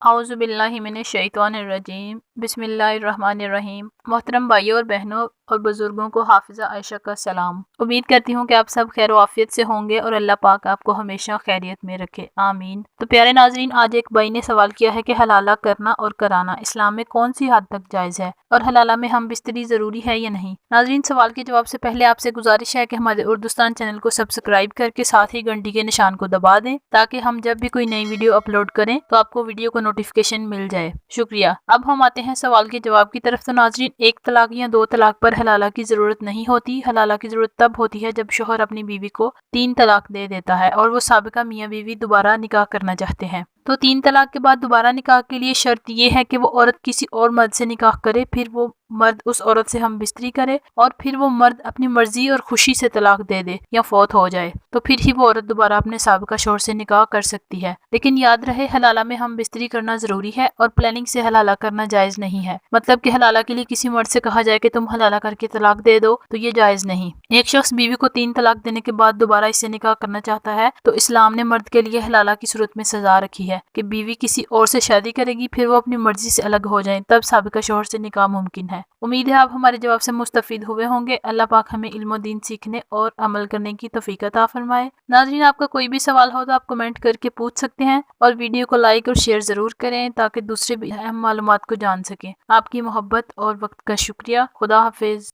اعوذ باللہ من الشیطان الرجیم، بسم اللہ الرحمن الرحیم۔ محترم بھائیوں اور بہنوں اور بزرگوں کو حافظہ عائشہ کا سلام۔ امید کرتی ہوں کہ آپ سب خیر و عافیت سے ہوں گے اور اللہ پاک آپ کو ہمیشہ خیریت میں رکھے، آمین۔ تو پیارے ناظرین، آج ایک بھائی نے سوال کیا ہے کہ حلالہ کرنا اور کرانا اسلام میں کون سی حد تک جائز ہے اور حلالہ میں ہم بستری ضروری ہے یا نہیں۔ ناظرین، سوال کے جواب سے پہلے آپ سے گزارش ہے کہ ہمارے اردوستان چینل کو سبسکرائب کر کے ساتھ ہی گھنٹی کے نشان کو دبا دیں تاکہ ہم جب بھی کوئی نئی ویڈیو اپلوڈ کریں تو آپ کو ویڈیو کو نوٹیفیکیشن مل جائے، شکریہ۔ اب ہم آتے ہیں سوال کے جواب کی طرف۔ تو ناظرین، ایک طلاق یا دو طلاق پر حلالہ کی ضرورت نہیں ہوتی۔ حلالہ کی ضرورت تب ہوتی ہے جب شوہر اپنی بیوی کو 3 طلاق دے دیتا ہے اور وہ سابقہ میاں بیوی دوبارہ نکاح کرنا چاہتے ہیں۔ تو 3 طلاق کے بعد دوبارہ نکاح کے لیے شرط یہ ہے کہ وہ عورت کسی اور مرد سے نکاح کرے، پھر وہ مرد اس عورت سے ہم بستری کرے اور پھر وہ مرد اپنی مرضی اور خوشی سے طلاق دے دے یا فوت ہو جائے، تو پھر ہی وہ عورت دوبارہ اپنے سابقہ شوہر سے نکاح کر سکتی ہے۔ لیکن یاد رہے، حلالہ میں ہم بستری کرنا ضروری ہے اور پلاننگ سے حلالہ کرنا جائز نہیں ہے۔ مطلب کہ حلالہ کے لیے کسی مرد سے کہا جائے کہ تم حلالہ کر کے طلاق دے دو تو یہ جائز نہیں۔ ایک شخص بیوی کو 3 طلاق دینے کے بعد دوبارہ اس سے نکاح کرنا چاہتا ہے تو اسلام نے مرد کے لیے حلالہ کی صورت میں سزا رکھی ہے کہ بیوی کسی اور سے شادی کرے گی، پھر وہ اپنی مرضی سے الگ ہو جائیں، تب سابقہ شوہر سے نکاح ممکن ہے۔ امید ہے آپ ہمارے جواب سے مستفید ہوئے ہوں گے۔ اللہ پاک ہمیں علم و دین سیکھنے اور عمل کرنے کی توفیق عطا فرمائے۔ ناظرین، آپ کا کوئی بھی سوال ہو تو آپ کمنٹ کر کے پوچھ سکتے ہیں اور ویڈیو کو لائک اور شیئر ضرور کریں تاکہ دوسرے بھی اہم معلومات کو جان سکیں۔ آپ کی محبت اور وقت کا شکریہ۔ خدا حافظ۔